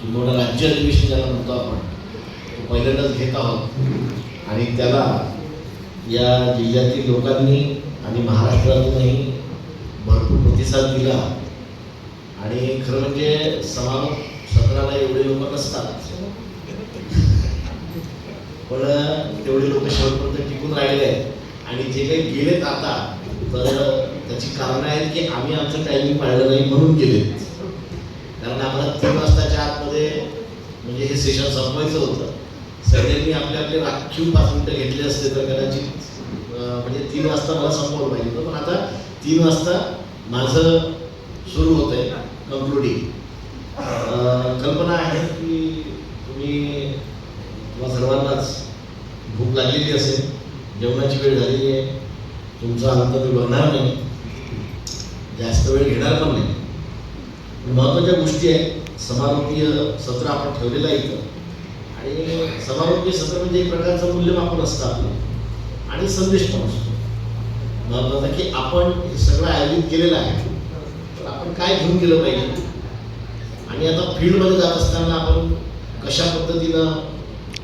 किंवा राज्य अधिवेशन ज्याला म्हणतो आपण, तो पहिल्यांदाच घेत आहोत आणि त्याला या जिल्ह्यातील लोकांनी आणि महाराष्ट्रातूनही भरपूर प्रतिसाद दिला. आणि खरं म्हणजे समारोप सत्राला एवढे लोक नसतात, पण तेवढे लोक शेवटपर्यंत टिकून राहिले आहेत. आणि जे काही गेलेत आता, तर त्याची कारणं आहेत की आम्ही आमचं टायमिंग पाळलं नाही म्हणून गेलेत. कारण आम्हाला 3 वाजताच्या आतमध्ये म्हणजे हे सेशन संपवायचं होतं. सगळ्यांनी आपले आपले राखीव 5 मिनिटं घेतले असते तर कदाचित म्हणजे 3 वाजता मला संपवलं पाहिजे होतं. पण आता 3 वाजता माझं सुरू होत आहे कंक्लुडिंग. कल्पना आहे की तुम्ही सर्वांनाच भूक लागलेली असेल, जेवणाची वेळ झालेली आहे. तुमचा अंत मी बघणार नाही, जास्त वेळ घेणार पण नाही. महत्त्वाच्या गोष्टी आहेत. समारोपीय सत्र आपण ठेवलेलं आहे इथं, आणि समारोपीय सत्र म्हणजे एक प्रकारचं मूल्यमापन असतं आपलं आणि संदेश पण असतो महत्त्वाचा की आपण हे सगळं आयोजित केलेलं आहे, तर आपण काय घेऊन गेलं पाहिजे. आणि आता फील्डमध्ये जात असताना आपण कशा पद्धतीनं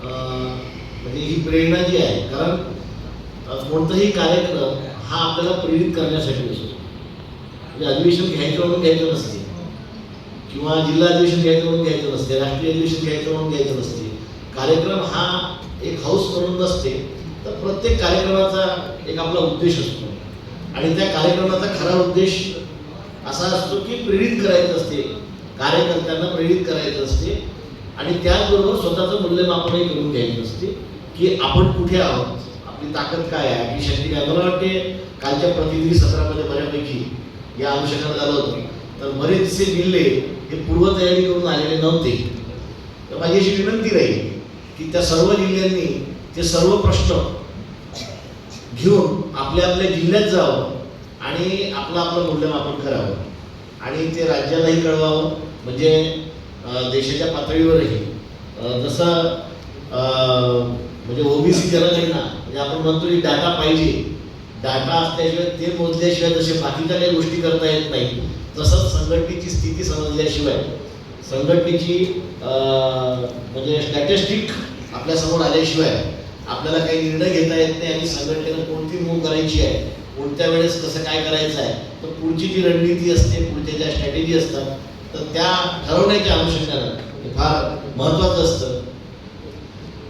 म्हणजे ही प्रेरणा जी आहे, कारण कोणताही कार्यक्रम हा आपल्याला प्रेरित करण्यासाठी असतो. म्हणजे अधिवेशन घ्यायचं म्हणून घ्यायचं नसते, किंवा जिल्हा अधिवेशन घ्यायचं म्हणून घ्यायचं नसते, राष्ट्रीय अधिवेशन घ्यायचं म्हणून घ्यायचं नसते. कार्यक्रम हा एक हाऊस म्हणून नसते, तर प्रत्येक कार्यक्रमाचा एक आपला उद्देश असतो. आणि त्या कार्यक्रमाचा खरा उद्देश असा असतो की प्रेरित करायचं असते, कार्यकर्त्यांना प्रेरित करायचं असते. आणि त्याचबरोबर स्वतःचं मूल्यमापनही करून घ्यायचं असते की आपण कुठे आहोत, आपली ताकद काय आहे, आपली शक्ती काय. मला वाटते कालच्या प्रतिनिधी सत्रामध्ये बऱ्यापैकी या अनुषंगाने झालं होतं. तर बरेचसे जिल्हे हे पूर्वतयारी करून आलेले नव्हते. तर माझी अशी विनंती राहील की त्या सर्व जिल्ह्यांनी ते सर्व प्रश्न घेऊन आपल्या आपल्या जिल्ह्यात जावं आणि आपलं आपलं मूल्यमापन करावं आणि ते राज्यालाही कळवावं. म्हणजे देशाच्या पातळीवरही जसं म्हणजे ओबीसी ज्याला नाही ना, म्हणजे आपण म्हणतो की डाटा पाहिजे, डाटा असल्याशिवाय ते मोजल्याशिवाय जसे बाकीच्या काही गोष्टी करता येत नाही, तसंच संघटनेची स्थिती समजल्याशिवाय, संघटनेची म्हणजे स्टॅटिस्टिक आपल्यासमोर आल्याशिवाय आपल्याला काही निर्णय घेता येत नाही. आणि संघटनेनं कोणती मूव करायची आहे, कोणत्या वेळेस कसं काय करायचं आहे, तर पुढची जी रणनीती असते, पुढच्या ज्या स्ट्रॅटेजी असतात, तर त्या ठरवण्याच्या अनुषंगानं फार महत्त्वाचं असतं.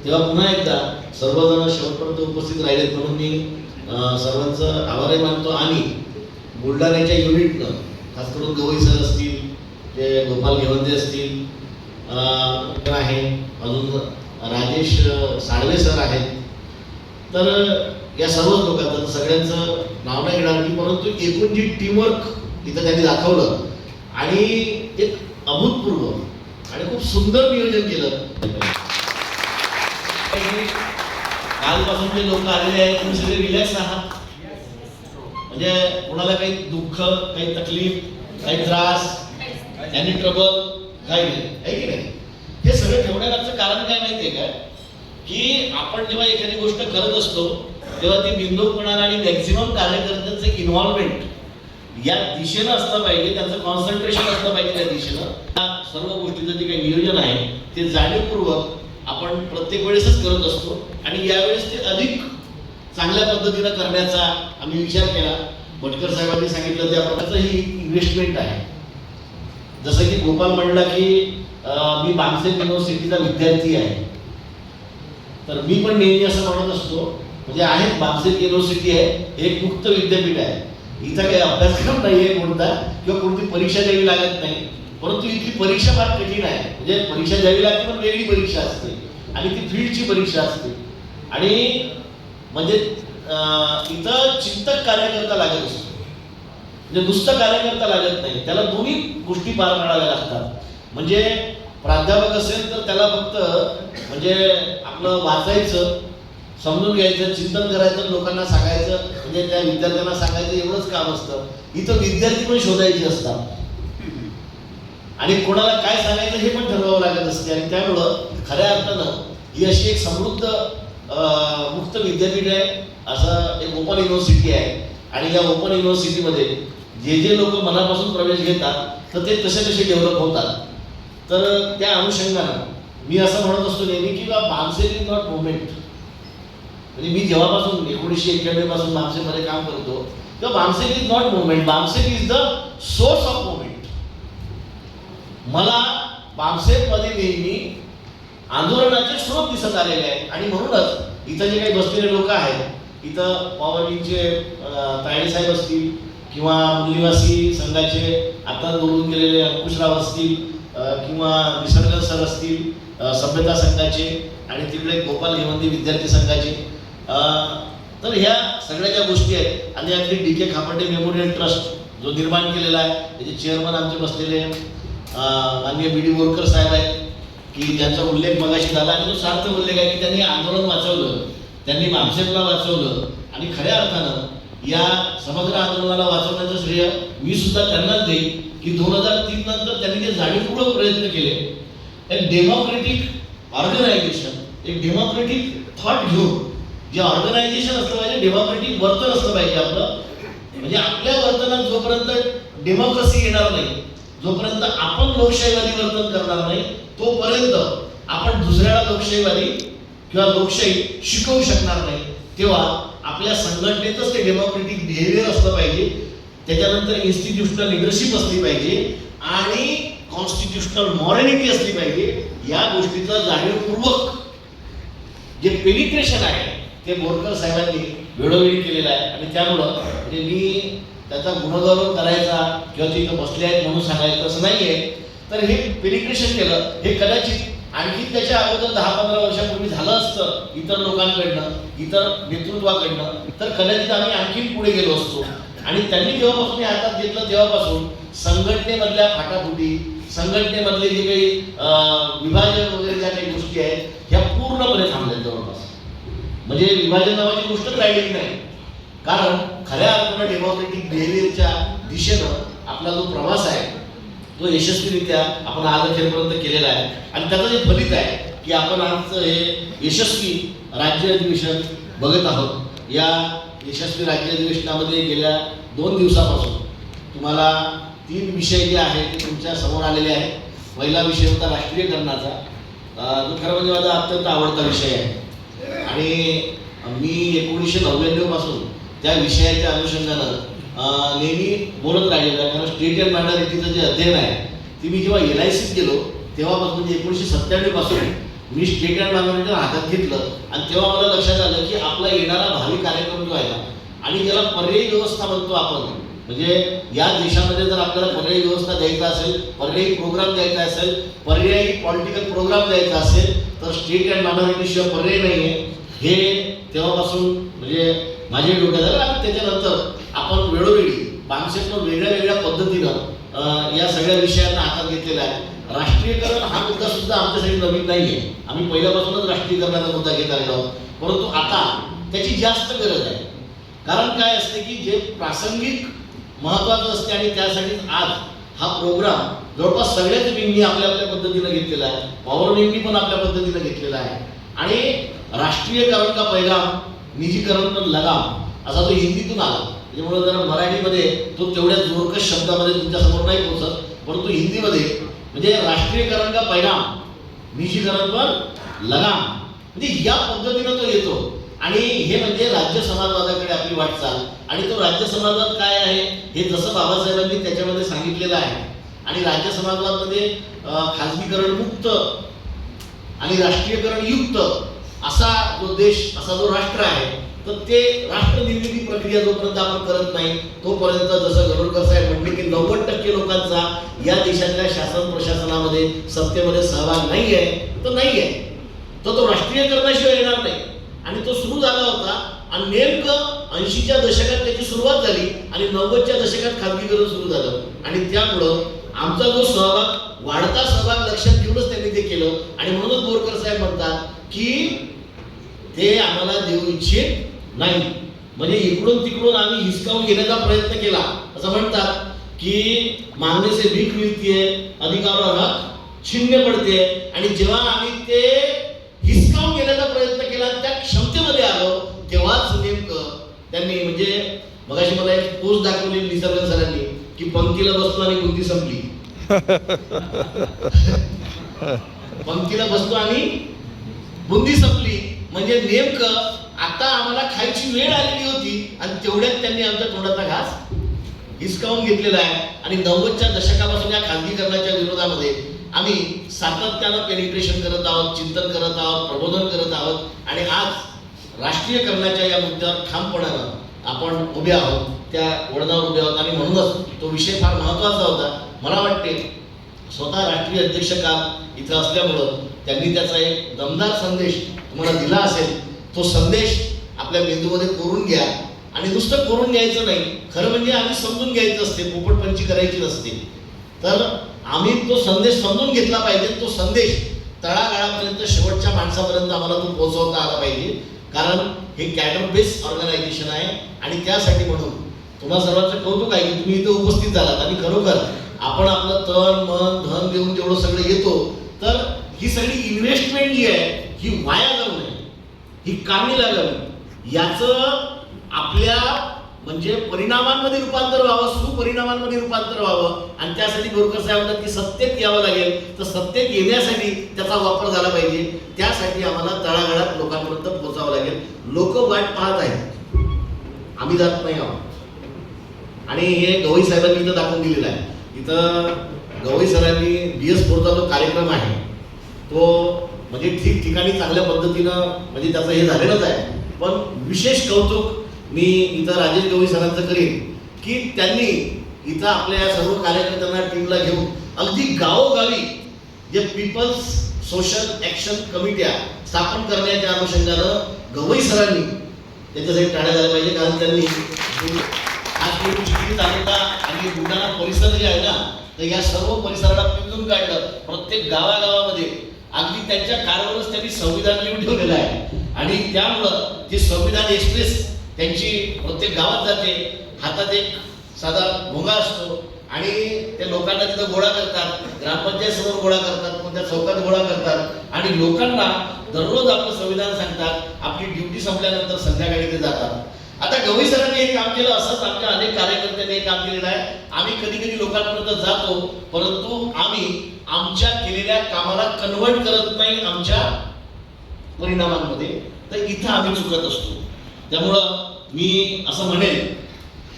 तेव्हा पुन्हा एकदा सर्वजण शेवटपर्यंत उपस्थित राहिलेत म्हणून मी सर्वांचं आभारही मानतो. आणि बुलढाण्याच्या युनिटनं खास करून गवई सर असतील, ते गोपाल घेवंदे असतील, आहे अजून राजेश साळवे सर आहेत. तर या सर्वच लोकांचं सगळ्यांचं नाव नाही घेणार मी, परंतु एकूण जी टीमवर्क इथं त्यांनी दाखवलं आणि एक अभूतपूर्व आणि खूप सुंदर नियोजन केलं. कालपासून जे लोक आलेले आहेत तुम्ही सगळे रिलॅक्स आहात, म्हणजे कोणाला काही दुःख, काही तकलीफ, काही त्रास, काही ट्रबल काही नाही, आहे की नाही. हे सगळं ठेवण्याचं कारण काय माहितीये का, की आपण जेव्हा एखादी गोष्ट करत असतो तेव्हा ती बिंदूपणानं आणि मॅक्झिमम कार्यकर्त्यांचं इन्व्हॉल्वमेंट या दिशेनं असलं पाहिजे, त्यांचं कॉन्सन्ट्रेशन असलं पाहिजे त्या दिशेनं. या सर्व गोष्टीचं जे काही नियोजन आहे ते जाणीवपूर्वक आपण प्रत्येक वेळेसच करत असतो आणि यावेळेस ते अधिक चांगल्या पद्धतीनं करण्याचा आम्ही विचार केला. भटकर साहेबांनी सांगितलं त्या प्रकारचं ही इन्व्हेस्टमेंट आहे. जसं की गोपाल म्हणला की मी बामसेट युनिव्हर्सिटीचा विद्यार्थी आहे, तर मी पण नेहमी असं म्हणत असतो, म्हणजे आहे बामसेट युनिव्हर्सिटी आहे, एक मुक्त विद्यापीठ आहे, इथं काही अभ्यासक्रम नाही आहे कोणता किंवा कोणती परीक्षा द्यावी लागत नाही, परंतु इथली परीक्षा फार कठीण आहे. म्हणजे परीक्षा द्यावी लागते पण वेगळी परीक्षा असते आणि ती फील्डची परीक्षा असते. आणि म्हणजे इथं चिंतक कार्यकर्ता लागत असतो, म्हणजे नुसतं कार्यकर्ता लागत नाही, त्याला दोन्ही गोष्टी पार पाडाव्या लागतात. म्हणजे प्राध्यापक असेल तर त्याला फक्त म्हणजे आपलं वाचायचं, समजून घ्यायचं, चिंतन करायचं, लोकांना सांगायचं, म्हणजे त्या विद्यार्थ्यांना सांगायचं एवढंच काम असतं. इथं विद्यार्थी पण शोधायचे असतात आणि कोणाला काय सांगायचं हे पण ठरवावं लागत असते. आणि त्यामुळं खऱ्या अर्थानं ही अशी एक समृद्ध मुक्त विद्यापीठ आहे, असं एक ओपन युनिव्हर्सिटी आहे. आणि या ओपन युनिव्हर्सिटीमध्ये जे जे लोक मनापासून प्रवेश घेतात तर ते तसे तसे डेव्हलप होतात. तर त्या अनुषंगानं मी असं म्हणत असतो नेहमी की बामसेल इज नॉट मुवमेंट. म्हणजे मी जेव्हापासून 1991 पासून बामसेलमध्ये काम करतो तेव्हा BAMCEF is not movement, BAMCEF is the source of movement. मला बामसेलमध्ये नेहमी आंदोलनाचे स्रोत दिसत आलेले आहेत. आणि म्हणूनच इथं जे काही बसलेले लोक आहेत, इथं पॉवरविंगचे तायडे साहेब असतील किंवा मूलनिवासी संघाचे आता बोलून गेलेले अंकुशराव असतील किंवा निसर्ग सर असतील सभ्यता संघाचे आणि तिकडे गोपाल हेमंती विद्यार्थी संघाचे, तर ह्या सगळ्या ज्या गोष्टी आहेत. आणि अगदी DK खापर्डे मेमोरियल ट्रस्ट जो निर्माण केलेला आहे त्याचे चेअरमन आमचे बसलेले माननीय BD बोरकर साहेब आहेत की ज्यांचा उल्लेख मगाशी झाला. आणि तो सार्थ उल्लेख आहे की त्यांनी आंदोलन वाचवलं, त्यांनी बामसेलला वाचवलं. आणि खऱ्या अर्थानं या समग्र आंदोलनाला वाचवण्याचं श्रेय मी सुद्धा त्यांनाच देईन की 2003 नंतर त्यांनी जे जाणीवपूर्वक प्रयत्न केले, एक डेमोक्रेटिक ऑर्गनायझेशन, एक डेमोक्रेटिक थॉट घेऊन जे ऑर्गनायझेशन असलं पाहिजे, डेमोक्रेटिक वर्तन असलं पाहिजे आपलं. म्हणजे आपल्या वर्तनात जोपर्यंत डेमोक्रेसी येणार नाही, जोपर्यंत आपण लोकशाहीवादी वर्तन करणार नाही, तोपर्यंत आपण दुसऱ्याला लोकशाहीवादी किंवा लोकशाही शिकवू शकणार नाही. तेव्हा आपल्या संघटनेतच ते डेमोक्रेटिक बिहेवियर असलं पाहिजे, त्याच्यानंतर इन्स्टिट्यूशनल लिडरशिप असली पाहिजे आणि कॉन्स्टिट्यूशनल मॉरॅलिटी असली पाहिजे. या गोष्टीचं जाणीवपूर्वक जे पेनिट्रेशन आहे ते बोरकर साहेबांनी वेळोवेळी केलेलं आहे. आणि त्यामुळं म्हणजे मी त्याचा गुणगौरव करायचा किंवा ते इथं बसले आहेत म्हणून सांगायचं असं नाही आहे. तर हे पेनिट्रेशन केलं, हे कदाचित आणखी त्याच्या अगोदर 10-15 वर्षापूर्वी झालं असतं इतर लोकांकडनं, इतर नेतृत्वाकडनं, तर कदाचित आम्ही आणखी पुढे गेलो असतो. आणि त्यांनी जेव्हापासून हे हातात घेतलं तेव्हापासून संघटनेमधल्या फाटाफुटी, संघटनेमधले जे काही विभाजन वगैरे ज्या काही गोष्टी आहेत ह्या पूर्णपणे थांबल्या जवळपास. म्हणजे विभाजन नावाची गोष्टच राहिलेली नाही. कारण खऱ्या अर्थानं डेमोक्रेटिक बिहेवियरच्या दिशेनं आपला जो प्रवास आहे तो यशस्वीरित्या आपण आज अखेरपर्यंत केलेला आहे. आणि त्याचं जे फलित आहे की आपण आज हे यशस्वी राज्य अधिवेशन बघत आहोत. या यशस्वी राज्य अधिवेशनामध्ये गेल्या 2 दिवसापासून तुम्हाला 3 विषय जे आहेत ते तुमच्या समोर आलेले आहेत. पहिला विषय होता राष्ट्रीयकरणाचा, जो खरं म्हणजे माझा अत्यंत आवडता विषय आहे. आणि मी 1999 पासून त्या विषयाच्या अनुषंगानं नेहमी बोलत राहिलेलं आहे. कारण स्टेट अँड मायनॉरिटीचं जे अध्ययन आहे ते मी जेव्हा LICत गेलो तेव्हापासून म्हणजे 1997 पासून मी स्टेट अँड मायनॉरिटीला हातात घेतलं. आणि तेव्हा मला लक्षात आलं की आपला येणारा भावी कार्यक्रम जो आहे ना, आणि ज्याला पर्यायी व्यवस्था म्हणतो आपण, म्हणजे या देशामध्ये जर आपल्याला पर्यायी व्यवस्था द्यायचा असेल, पर्यायी प्रोग्राम द्यायचा असेल, पर्यायी पॉलिटिकल प्रोग्राम द्यायचा असेल तर स्टेट अँड मायनॉरिटी शिवाय पर्याय नाही आहे. हे तेव्हापासून म्हणजे माझे डोक्यात आलं. आणि त्याच्यानंतर आपण वेळोवेळी बामसेलनं वेगळ्या वेगळ्या पद्धतीनं या सगळ्या विषयांना हातात घेतलेला आहे. राष्ट्रीयकरण हा मुद्दा सुद्धा आमच्यासाठी नवीन नाही आहे. आम्ही पहिल्यापासूनच राष्ट्रीयकरणाचा मुद्दा घेत आलेलो आहोत. परंतु आता त्याची जास्त गरज आहे. कारण काय असते की जे प्रासंगिक महत्त्वाचं असते आणि त्यासाठी आज हा प्रोग्राम जवळपास सगळ्याच विंगनी आपल्या आपल्या पद्धतीनं घेतलेला आहे. पॉवर विंगनी पण आपल्या पद्धतीनं घेतलेला आहे. आणि राष्ट्रीयकरण का पैगाम, निजीकरण पण लगाम असा तो हिंदीतून आला. त्याच्यामुळे जरा मराठीमध्ये तो तेवढ्या जोरकस शब्दामध्ये तुमच्यासमोर नाही पोहोचत, परंतु हिंदीमध्ये म्हणजे राष्ट्रीयकरण का पैगाम, निजीकरण पण लगाम, म्हणजे या पद्धतीनं तो येतो. आणि हे म्हणजे राज्य समाजवादाकडे आपली वाटचाल. आणि तो राज्य समाजवाद काय आहे हे जसं बाबासाहेबांनी त्याच्यामध्ये सांगितलेलं आहे. आणि राज्य समाजवादामध्ये खाजगीकरण मुक्त आणि राष्ट्रीयकरण युक्त असा जो देश, असा जो राष्ट्र आहे, तर ते राष्ट्र निर्मिती प्रक्रिया जोपर्यंत आपण करत नाही तोपर्यंत जसं गरुडकर साहेब म्हणले की 90% लोकांचा या देशातल्या शासन प्रशासनामध्ये सत्तेमध्ये सहभाग नाही आहे, तर नाही आहे. तो राष्ट्रीयकरणाशिवाय येणार नाही. आणि तो सुरू झाला होता आणि नेमकं 80च्या दशकात त्याची सुरुवात झाली आणि 90च्या दशकात खाजगीकरण सुरू झालं. आणि त्यामुळं आमचा जो सहभाग, वाढता सहभाग लक्षात घेऊनच त्यांनी ते केलं. आणि म्हणूनच बोरकर साहेब म्हणतात की ते आम्हाला देऊ इच्छित नाही. म्हणजे इकडून तिकडून आम्ही हिसकावून घेण्याचा प्रयत्न केला. असं म्हणतात की मागणे से भीक मिळतीये, अधिकारावर हक छिन्न पडते. आणि जेव्हा आम्ही ते हिसकावून घेण्याचा प्रयत्न केला, त्या क्षमतेमध्ये आलो, तेव्हाच नेमकं त्यांनी म्हणजे मगाशी मला एक पोस्ट दाखवली निसर्ग सरांनी की पंक्तीला बसलो आणि बुद्धी संपली. पंक्तीला बसतो आणि बुंदी संपली. म्हणजे नेमकं आता आम्हाला खायची वेळ आलेली होती आणि तेवढ्यात त्यांनी आमच्या तोंडाचा घास हिसकावून घेतलेला आहे. आणि 90च्या दशकापासून या खाजगीकरणाच्या विरोधामध्ये आम्ही सातत्यानं पेनिट्रेशन करत आहोत, चिंतन करत आहोत, प्रबोधन करत आहोत. आणि आज राष्ट्रीयकरणाच्या या मुद्द्यावर ठामपणानं आपण उभे आहोत, त्या वळणावर उभे आहोत. आणि म्हणूनच तो विषय फार महत्त्वाचा होता. मला वाटते स्वतः राष्ट्रीय अध्यक्ष काल इथं असल्यामुळं त्यांनी त्याचा एक दमदार संदेश तुम्हाला दिला असेल. तो संदेश आपल्या मेंदूमध्ये कोरून घ्या. आणि नुसतं कोरून घ्यायचं नाही, खरं म्हणजे आम्ही समजून घ्यायचं असते, पोपटपंची करायची नसते. तर आम्ही तो संदेश समजून घेतला पाहिजे. तो संदेश तळागाळापर्यंत, शेवटच्या माणसापर्यंत आम्हाला तो पोहोचवता आला पाहिजे. कारण हे कॅडर बेस ऑर्गनायझेशन आहे. आणि त्यासाठी म्हणून तुम्हा सर्वांचं कौतुक आहे की तुम्ही इथं उपस्थित झालात. आणि खरोखर आपण आपलं तन मन धन देऊन जेवढं सगळं येतो, तर ही सगळी इन्व्हेस्टमेंट जी आहे ही वाया जाऊ नये, ही कामी लागावी, याचं आपल्या म्हणजे परिणामांमध्ये रूपांतर व्हावं, सुपरिणामांमध्ये रूपांतर व्हावं. आणि त्यासाठी बोरकर साहेब म्हणतात की सत्तेत यावं लागेल. तर सत्तेत येण्यासाठी त्याचा वापर झाला पाहिजे. त्यासाठी आम्हाला तळागाळात लोकांपर्यंत पोहोचावं लागेल. लोक वाट पाहत आहेत, आम्ही जात नाही आहोत. आणि हे गवई साहेबांनी इथं दाखवून दिलेलं आहे. इथं गवई सरांनी BS4चा जो कार्यक्रम आहे तो म्हणजे ठिकठिकाणी चांगल्या पद्धतीनं म्हणजे त्याचं हे झालेलंच आहे. पण विशेष कौतुक मी इथं राजेश गवई सरांचं करीन की त्यांनी इथं आपल्या या सर्व कार्यकर्त्यांना टीमला घेऊन अगदी गावोगावी जे पीपल्स सोशल ॲक्शन कमिट्या स्थापन करण्याच्या अनुषंगानं गवई सरांनी त्याच्यासाठी टाळ्या झाल्या पाहिजे. कारण त्यांनी चिखली तालुका आणि बुलढाणा परिसर जे आहे ना, तर या सर्व परिसराला पिंजून काढलं. प्रत्येक गावागावामध्ये अगदी त्यांच्या कारवरच त्यांनी संविधान लिहून ठेवलेलं आहे. आणि त्यामुळं ते संविधान एक्सप्रेस त्यांची प्रत्येक गावात जाते. हातात एक साधा भोंगा असतो आणि ते लोकांना तिथं गोळा करतात, ग्रामपंचायत समोर गोळा करतात, कोणत्या चौकात गोळा करतात आणि लोकांना दररोज आपलं संविधान सांगतात. आपली ड्युटी संपल्यानंतर संध्याकाळी ते जातात. आता गवई सरांनी हे काम केलं, असंच आमच्या अनेक कार्यकर्त्यांनी हे काम केलेलं आहे. आम्ही कधी कधी लोकांपर्यंत जातो, परंतु आम्ही आमच्या केलेल्या कामाला कन्वर्ट करत नाही आमच्या परिणामांमध्ये. तर इथं आम्ही चुकत असतो. त्यामुळं मी असं म्हणेन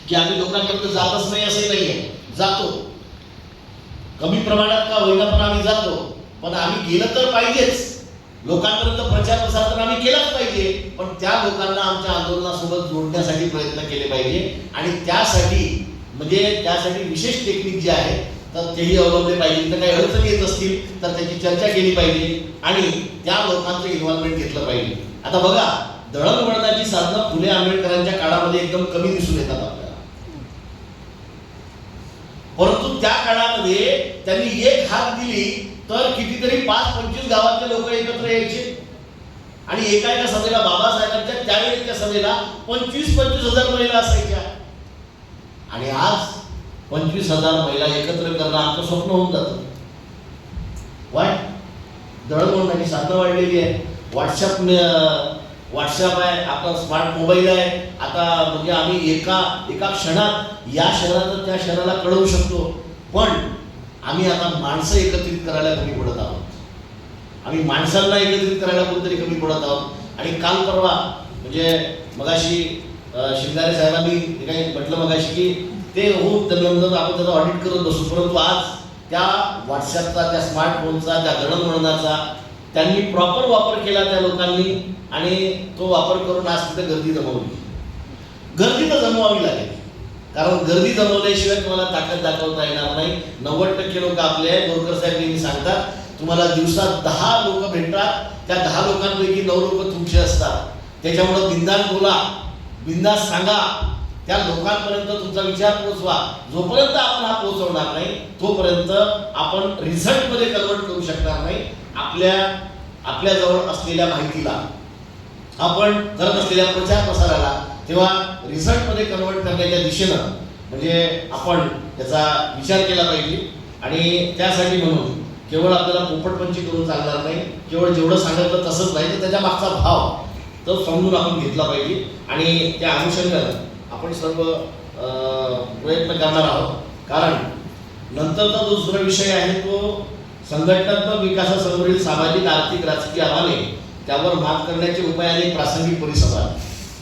की आम्ही लोकांपर्यंत जातच नाही असंही नाही आहे, जातो कमी प्रमाणात का होईना पण आम्ही जातो. पण आम्ही गेलं तर पाहिजेच, लोकांपर्यंत प्रचार प्रसार तर आम्ही केलाच पाहिजे. पण त्या लोकांना आमच्या आंदोलनासोबत जोडण्यासाठी प्रयत्न केले पाहिजे. आणि त्यासाठी विशेष टेक्निक जी आहे तर तेही अवलंबले पाहिजे. तर काही अडचणी येत असतील तर त्याची चर्चा केली पाहिजे आणि त्या लोकांचं इन्व्हॉल्वमेंट घेतलं पाहिजे. आता बघा, दळणवळणाची साधनं फुले आंबेडकरांच्या काळामध्ये एकदम कमी दिसून येतात आपल्याला, परंतु त्या काळामध्ये त्यांनी एक हात दिली तर कितीतरी 5-25 गावातले लोक एकत्र यायचे. आणि एका सभेला बाबासाहेबांच्या त्यावेळेच्या सभेला 25-25 हजार महिला असायच्या. आणि आज 25,000 महिला एकत्र करणं आमचं स्वप्न होऊन जातं. दळणवळणाची साधनं वाढलेली आहे. व्हॉट्सअप आहे, आपला स्मार्ट मोबाईल आहे. आता म्हणजे आम्ही एका क्षणात या शहरानं त्या शहराला कळवू शकतो. पण आम्ही आता माणसं एकत्रित करायला कमी पडत आहोत. आम्ही माणसांना एकत्रित करायला कुठेतरी कमी पडत आहोत. आणि काल परवा म्हणजे मगाशी शिंगारे साहेबांनी काही म्हटलं मगाशी की ते त्यानंतर आपण त्याचा ऑडिट करत बसू. परंतु आज त्या व्हॉट्सअपचा, त्या स्मार्टफोनचा, त्या दळणवळणाचा त्यांनी प्रॉपर वापर केला त्या लोकांनी. आणि तो वापर करून आज तिथे गर्दी जमवली. गर्दी तर जमवावी लागेल, कारण गर्दी जमवल्याशिवाय तुम्हाला ताकद दाखवता येणार नाही. 90% लोक आपले आहे. बोरकर साहेब नेहमी सांगतात, तुम्हाला दिवसात 10 लोक भेटतात, त्या 10 लोकांपैकी 9 लोक तुमचे असतात. त्याच्यामुळे बिंदास बोला, बिंदास सांगा, त्या लोकांपर्यंत तुमचा विचार पोहोचवा. जोपर्यंत आपण हा पोहोचवणार नाही तोपर्यंत आपण रिझल्टमध्ये कन्वर्ट करू शकणार नाही. आपल्याजवळ असलेल्या माहितीला, आपण करत असलेल्या प्रचार प्रसाराला, तेव्हा रिझल्टमध्ये कन्वर्ट करण्याच्या दिशेनं म्हणजे आपण त्याचा विचार केला पाहिजे. आणि त्यासाठी म्हणून केवळ आपल्याला पोपटपंची करून चालणार नाही, केवळ जेवढं सांगितलं तसंच नाही, तर त्याच्या मागचा भाव तो समजून आपण घेतला पाहिजे. आणि त्या अनुषंगानं आपण सर्व प्रयत्न करणार आहोत. कारण नंतरचा जो दुसरा विषय आहे तो संघटनात्मक विकासासमोरील सामाजिक आर्थिक राजकीय आव्हाने त्यावर मात करण्याचे उपाय आणि प्रासंगिक परिसंवाद.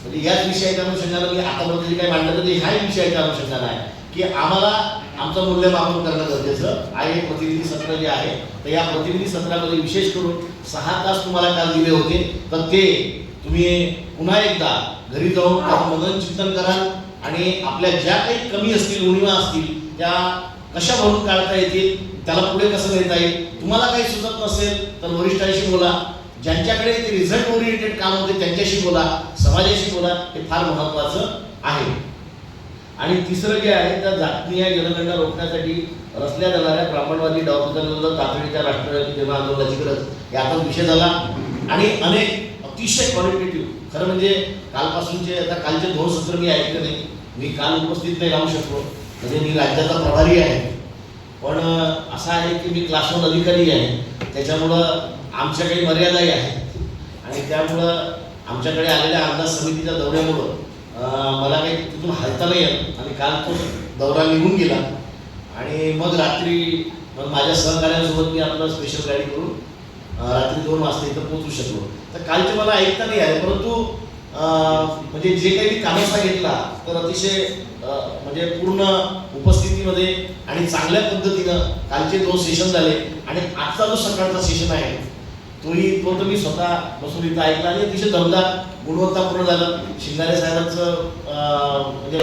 म्हणजे याच विषयाच्या अनुषंगाने मी आतापर्यंत जे काही मांडलं तर ह्याही विषयाच्या अनुषंगाने आहे की आम्हाला आमचं मूल्यमापन करणं गरजेचं आहे. प्रतिनिधी सत्र जे आहे तर या प्रतिनिधी सत्रामध्ये विशेष करून 6 तास तुम्हाला काल दिले होते तर ते तुम्ही पुन्हा एकदा घरी जाऊन मनन चिंतन करा आणि आपल्या ज्या काही कमी असतील उणिवा असतील त्या कशा भरून काढता येतील, त्याला पुढे कसं नेता येईल. तुम्हाला काही सुचत नसेल तर वरिष्ठांशी बोला, ज्यांच्याकडे ते रिझल्ट ओरिएंटेड काम होते त्यांच्याशी बोला, समाजाशी बोला. हे फार महत्त्वाचं आहे. आणि तिसरं जे आहे तर जातीय जनगणना रोखण्यासाठी रचल्या जाणाऱ्या ब्राह्मणवादी डावपेचांविरोधात तातडीच्या राष्ट्रव्यापी जन आंदोलनाची गरज याचा विषय झाला. आणि अनेक अतिशय क्वालिटेटिव्ह खरं म्हणजे कालपासूनचे आता कालचे 2 सत्र मी ऐकले नाही, मी काल उपस्थित नाही राहू शकलो म्हणजे मी राज्याचा प्रभारी आहे. पण असं आहे की मी क्लास 1 अधिकारी आहे, त्याच्यामुळं आमच्या काही मर्यादाही आहेत आणि त्यामुळं आमच्याकडे आलेल्या अंदाज समितीच्या दौऱ्यामुळं मला काही तिथून हलता नाही येत आणि काल तो दौरा निघून गेला आणि मग रात्री मग माझ्या सहकार्यांसोबत मी आपला स्पेशल गाडी करून रात्री 2 वाजता इथं पोहोचू शकलो. तर कालचे मला ऐकता नाही आले, परंतु म्हणजे जे काही मी कानोसा घेतला तर अतिशय म्हणजे पूर्ण उपस्थितीमध्ये आणि चांगल्या पद्धतीनं कालचे 2 सेशन झाले. आणि आजचा जो सकाळचा सेशन आहे तो तर मी स्वतः बसून इथं ऐकला आणि अतिशय दमदार गुणवत्तापूर्ण झालं. शिंगारे साहेबांचं म्हणजे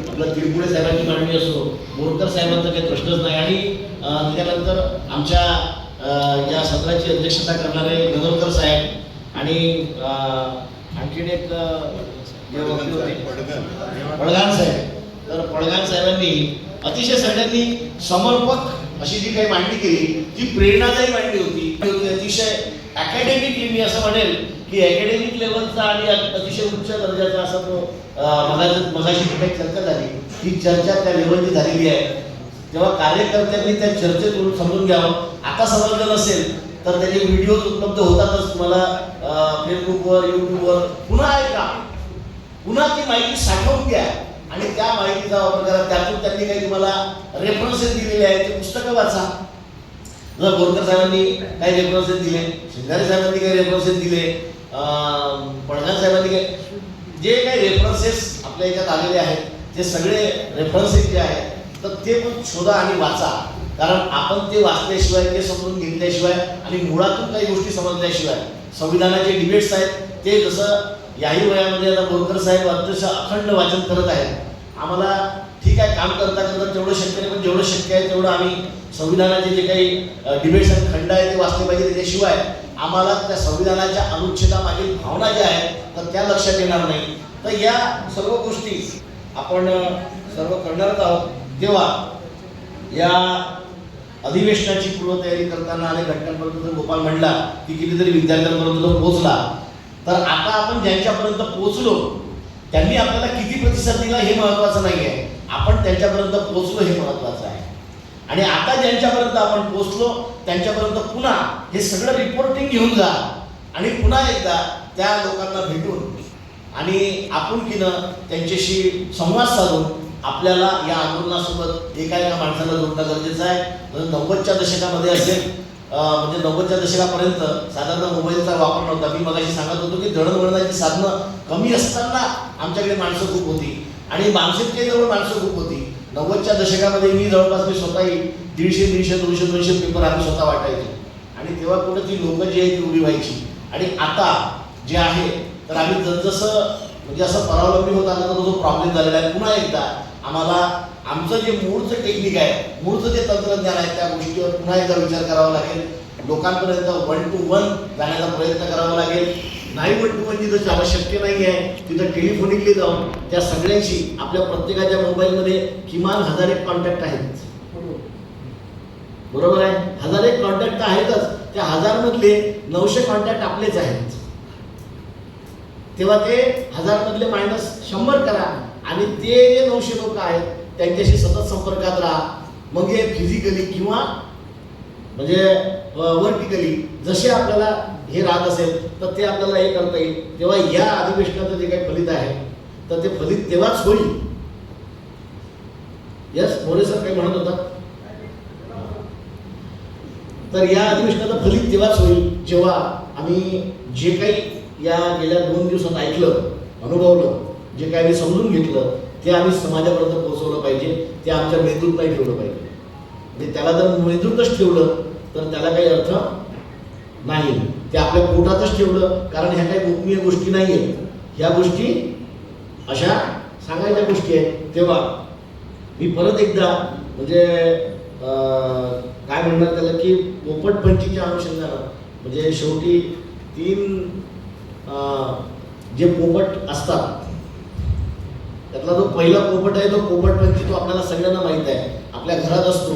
आपलं तिरपुडे साहेबांची मांडणी असो, बोरकर साहेबांचा काही प्रश्नच नाही. आणि त्याच्यानंतर आमच्या या सत्राची अध्यक्षता करणारे गणोरकर साहेब आणि आणखीन एक पडगाण साहेब. तर पडगाण साहेबांनी अतिशय सगळ्यांनी समर्पक अशी जी काही मांडणी केली ती प्रेरणादायी मांडणी होती. अतिशय अकॅडमिकली मी असं म्हणेल की अकॅडमिक लेवलचा आणि अतिशय उच्च दर्जाचा असा तो मगाशी काही चर्चा झाली ही चर्चा त्या लेवलची झालेली आहे. जेव्हा कार्यकर्त्यांनी त्या चर्चेतून समजून घ्यावं, आता समजलं नसेल तर त्याचे व्हिडिओज उपलब्ध होतातच तुम्हाला फेसबुकवर, यूट्यूबवर. पुन्हा ऐका, पुन्हा ती माहिती साठवून घ्या आणि त्या माहितीचा वापर करा. त्यातून त्यांनी काही तुम्हाला रेफरन्सेस दिलेले आहेत ते पुस्तकं वाचा. जर बोरकर साहेबांनी काही रेफरन्सेस दिले, शिंगारे साहेबांनी काही रेफरन्सेस दिले, पडगाण साहेबांनी काही जे काही रेफरन्सेस आपल्या याच्यात आलेले आहेत ते सगळे रेफरन्सेस जे आहेत तर ते पण शोधा आणि वाचा. कारण आपण ते वाचल्याशिवाय, ते समजून घेतल्याशिवाय आणि मुळातून काही गोष्टी समजल्याशिवाय संविधानाचे डिबेट्स आहेत ते जसं याही वयामध्ये आता बोरकर साहेब अत्यंत अखंड वाचन करत आहेत. आम्हाला ठीक आहे काम करता करता तेवढं शक्य नाही, पण जेवढं शक्य आहे तेवढं आम्ही संविधानाचे जे काही डिबेट्स आणि खंड आहे ते वाचले पाहिजे. त्याच्याशिवाय आम्हाला त्या संविधानाच्या अनुच्छेदामागील भावना ज्या आहेत तर त्या लक्षात येणार नाही. तर या सर्व गोष्टी आपण सर्व करणार आहोत. तेव्हा या अधिवेशनाची पूर्वतयारी करताना अनेक घटकांपर्यंत गोपाल म्हणला की कितीतरी विद्यार्थ्यांपर्यंत तो पोहोचला. तर आता आपण ज्यांच्यापर्यंत पोहोचलो त्यांनी आपल्याला किती प्रतिसाद दिला हे महत्त्वाचं नाही आहे, आपण त्यांच्यापर्यंत पोहोचलो हे महत्त्वाचं आहे. आणि आता ज्यांच्यापर्यंत आपण पोहोचलो त्यांच्यापर्यंत पुन्हा हे सगळं रिपोर्टिंग घेऊन जा आणि पुन्हा एकदा त्या लोकांना भेटून आणि आपुलकीनं त्यांच्याशी संवाद साधून आपल्याला या आंदोलनासोबत एका माणसाला जोडणं गरजेचं आहे. 90च्या दशकामध्ये असेल म्हणजे 90च्या दशकापर्यंत साधारण मोबाईलचा वापर नव्हता. मी मगाशी सांगत होतो की दळणवळणाची साधनं कमी असताना आमच्याकडे माणसं खूप होती आणि माणसांच्याजवळ माणसं खूप होती. 90च्या दशकामध्ये मी जवळपास मी स्वतःही 150-200 पेपर आम्ही स्वतः वाटायचो आणि तेव्हा कुठं ती लोक जी आहे ती उभी व्हायची. आणि आता जे आहे तर आम्ही जसजसं म्हणजे असं परावलंबी होत आला तर जो प्रॉब्लेम झालेला आहे पुन्हा एकदा आम्हाला आमचं जे मूळचं टेक्निक आहे, मूळचं जे तंत्रज्ञान आहे त्या गोष्टीवर पुन्हा एकदा विचार करावा लागेल. लोकांपर्यंत 1 to 1 जाण्याचा प्रयत्न करावा लागेल. नाही 1 to 1 जिथं जाणं शक्य नाही आहे तिथं टेलिफोनिकली जाऊन त्या सगळ्यांशी आपल्या प्रत्येकाच्या मोबाईलमध्ये किमान 1001 कॉन्टॅक्ट आहेत. बरोबर आहे, 1001 कॉन्टॅक्ट आहेतच. त्या 1000 मधले 900 कॉन्टॅक्ट आपलेच आहेत. तेव्हा ते 1000 मधले -100 करा आणि ते जे 900 लोक आहेत त्यांच्याशी सतत संपर्कात राहा. मग हे फिजिकली किंवा म्हणजे वर्टिकली जसे आपल्याला हे राहत असेल तर ते आपल्याला हे करता येईल. तेव्हा या अधिवेशनाचं जे काही फलित आहे तर ते फलित तेव्हाच होईल. यस मोरे सर काही म्हणत होता. तर या अधिवेशनाचं फलित तेव्हाच होईल जेव्हा आम्ही जे काही या गेल्या 2 दिवसात ऐकलं, अनुभवलं, जे काही आम्ही समजून घेतलं ते आम्ही समाजापर्यंत पोहोचवलं पाहिजे. ते आमच्या मेंदूत नाही ठेवलं पाहिजे. म्हणजे त्याला जर मेंदूतच ठेवलं तर त्याला काही अर्थ नाही. ते आपल्या पोटातच ठेवलं, कारण ह्या काही गोपनीय गोष्टी नाही आहेत. ह्या गोष्टी अशा सांगायच्या गोष्टी आहेत. तेव्हा मी परत एकदा म्हणजे काय म्हणणार त्याला की पोपटपंचीच्या अनुषंगानं, म्हणजे शेवटी 3 जे पोपट असतात त्यातला जो पहिला पोपट आहे तो पोपटपंची, तो आपल्याला सगळ्यांना माहीत आहे. आपल्या घरात असतो,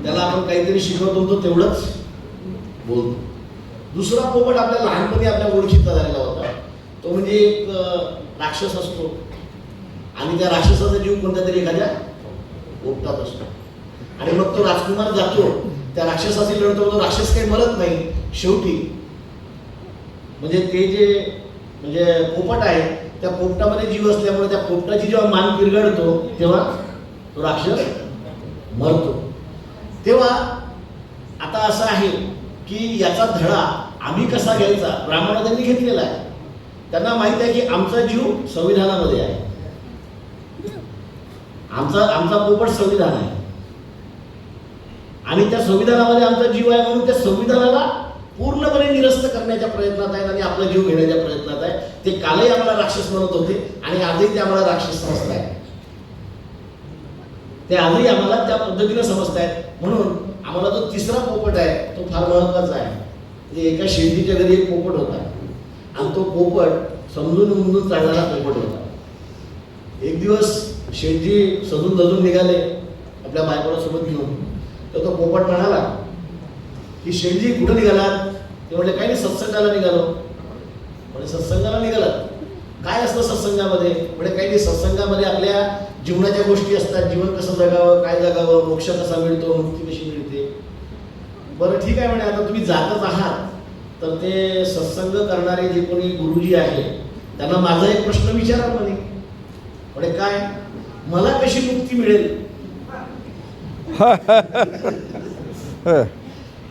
त्याला आपण काहीतरी शिकवतो तो तेवढंच बोलतो. दुसरा पोपट आपल्या लहानपणी आपल्या ओळखीचा झालेला होता, तो म्हणजे एक राक्षस असतो आणि त्या राक्षसाचा जीव कोणत्या तरी एखाद्या पोपटात असतो आणि मग तो राजकुमार जातो त्या राक्षसाशी लढतो. तो राक्षस काही मरत नाही. शेवटी म्हणजे ते जे म्हणजे पोपट आहे त्या पोपटामध्ये जीव असल्यामुळे त्या पोपटाची जेव्हा मान पिरगडतो तेव्हा तो राक्षस मरतो. तेव्हा आता असं आहे की याचा धडा आम्ही कसा घ्यायचा ब्राह्मण त्यांनी घेतलेला आहे. त्यांना माहित आहे की आमचा जीव संविधानामध्ये आहे. आमचा पोपट संविधान आहे आणि त्या संविधानामध्ये आमचा जीव आहे, म्हणून त्या संविधानाला पूर्णपणे निरस्त करण्याच्या प्रयत्नात आहेत आणि आपला जीव घेण्याच्या प्रयत्नात आहे. ते कालही आम्हाला राक्षस म्हणत होते आणि आजही ते आम्हाला राक्षस समजतायत. ते आजही आम्हाला त्या पद्धतीने समजतायत. म्हणून आम्हाला जो तिसरा पोपट आहे तो फार महत्वाचा आहे. म्हणजे एका शेळीच्या घरी एक पोपट होता आणि तो पोपट समजून उमजून चालणारा पोपट होता. एक दिवस शेठजी सजून धजून निघाले आपल्या बायकोला सोबत घेऊन. तर तो पोपट म्हणाला की शेठजी कुठं निघालात? ते म्हटले काही नाही, सत्संगाला निघालो. म्हणजे सत्संगाला निघालात? काय असतं सत्संगामध्ये? म्हणजे काही नाही, सत्संगामध्ये आपल्या जीवनाच्या गोष्टी असतात. जीवन कसं जगावं, काय जगावं, मोक्ष कसा मिळतो, मुक्ती कशी मिळते. बरं ठीक आहे म्हणे, आता तुम्ही जातच आहात तर ते सत्संग करणारे जे कोणी गुरुजी आहे त्यांना माझा एक प्रश्न विचारा म्हणे. म्हणजे काय, मला कशी मुक्ती मिळेल?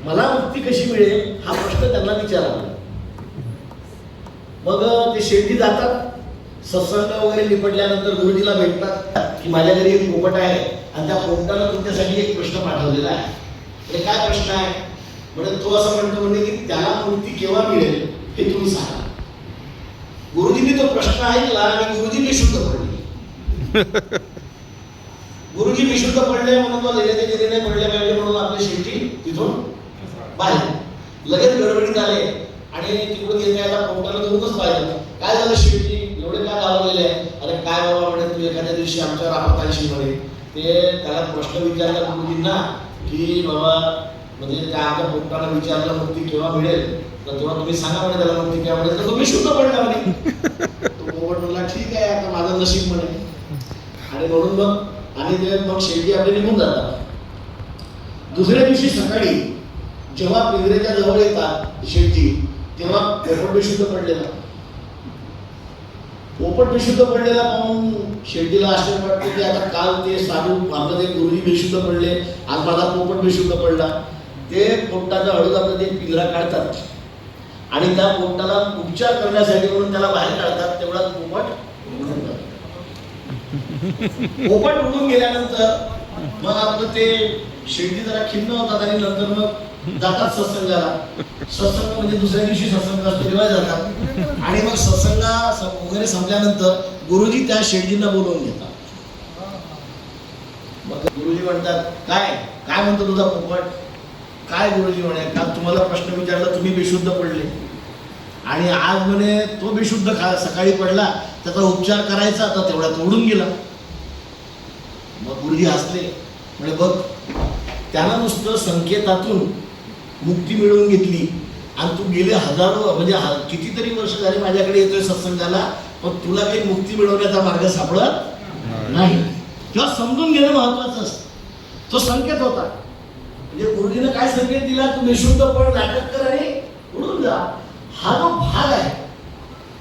मला मुक्ती कशी मिळेल हा प्रश्न त्यांना विचारा. मग ते शेठी जातात, सत्संग वगैरे निपटल्यानंतर गुरुजीला भेटतात की माझ्या घरी एक पोपट आहे आणि त्या पोपटानं तुमच्यासाठी एक प्रश्न पाठवलेला आहे. म्हणजे काय प्रश्न आहे? म्हणजे तो असं म्हणतो म्हणजे की त्याला मुक्ती केव्हा मिळेल हे तुम्ही सांगा. गुरुजींनी तो प्रश्न ऐकला आणि गुरुजी निशुद्ध पडले. गुरुजी विशुद्ध पडले म्हणून तो लेण्याचे निर्णय पडले पाहिजे म्हणून आपले शेठी तिथून बाहेर लगेच गडबडीत आले आणि तिकडून येता पोपटाला धरूनच पाहिजे. काय झालं शेठी, एवढे काय घालवलेले आहे? अरे काय बाबा म्हणे, तू एखाद्या दिवशी आमच्यावर आपत आलीशी म्हणे. ते त्याला प्रश्न विचारला गुरुजींना की बाबा म्हणजे त्या आमच्या पोपटाला विचारलं मुक्ती केव्हा मिळेल, तर तेव्हा तुम्ही सांगा म्हणे त्याला मुक्ती केव्हा मिळेल. तर तो विशुद्ध पडला म्हणे. तो पोपट म्हणला ठीक आहे, आता माझं नशीब म्हणे. आणि म्हणून मग शेठी आपले निघून जातात. दुसऱ्या दिवशी सकाळी जेव्हा पिंजऱ्याच्या जवळ येतात शेठजी, तेव्हा पोपट विशुद्ध पडलेला. पोपट विशुद्ध पडलेला पाहून शेठजीला आश्चर्य वाटते की आता काल ते साधू आपलं ते गुरुजी विशुद्ध पडले, आज माझा पोपट विशुद्ध पडला. ते पोपटाचा हळूच आपलं ते पिंजरा काढतात आणि त्या पोपटाला उपचार करण्यासाठी म्हणून त्याला बाहेर काढतात. तेवढा पोपट उडून जातो. पोपट उडून गेल्यानंतर मग आपलं ते शेठजी जरा खिन्न होतात आणि नंतर मग जातात सत्संगाला. सत्संग म्हणजे दुसऱ्या दिवशी सत्संग असतो तेव्हा जातात आणि मग सत्संग वगैरे संपल्यानंतर गुरुजी त्या शेठजींना बोलवून घेतात. मग गुरुजी म्हणतात काय काय म्हणतो तुझा पोपट? काय गुरुजी म्हणे, काल तुम्हाला प्रश्न विचारला, तुम्ही बेशुद्ध पडले आणि आज म्हणे तो बेशुद्ध सकाळी पडला, त्याचा उपचार करायचा तर तेवढा तो उडून गेला. मग गुरुजी हसले, म्हणजे बघ त्याला नुसतं संकेतातून मुक्ती मिळवून घेतली आणि तू गेले हजारो म्हणजे कितीतरी वर्ष झाली माझ्याकडे येतोय सत्संगाला, पण तुला काही मुक्ती मिळवण्याचा मार्ग सापडत नाही. किंवा समजून घेणं महत्वाचं असतं. तो संकेत होता. म्हणजे गुरुजीने काय संकेत दिला, तू निशुद्ध पड, नाटक कर आणि उडून जा. हा जो भाग आहे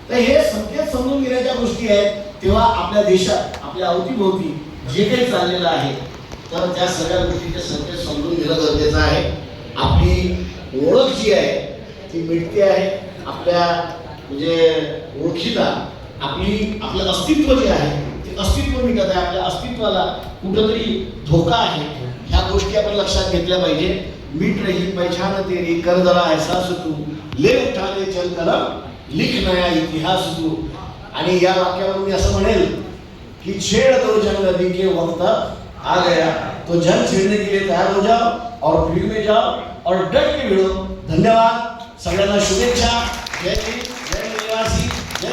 तर हे संकेत समजून घेण्याच्या गोष्टी आहेत. तेव्हा आपल्या देशात आपल्या अवतीभोवती जे काही चाललेलं आहे तर त्या सगळ्या गोष्टीचे संकेत समजून घेणं गरजेचं आहे. आपली ओळख जी आहे ती मिटते आहे. आपल्या म्हणजे ओळखीला आपलं अस्तित्व जे आहे ते अस्तित्व मिटत आहे. आपल्या अस्तित्वाला कुठंतरी धोका आहे. ह्या गोष्टी आपण लक्षात घेतल्या पाहिजे. मिट रही पहचान तेरी कर जरा एहसास तू ले उठा ले चल कलम लिख नया इतिहास तू. आणि या वाक्यावर मी असं म्हणेल की छेड़ दो जंग नदी के वक्त आ गया तो जंग छेड़ने के लिए तैयार हो जाओ और फील्ड में जाओ और डट के भिड़ो. धन्यवाद. सगळ्यांना शुभेच्छा. जय हिंद, जय निवासी, जय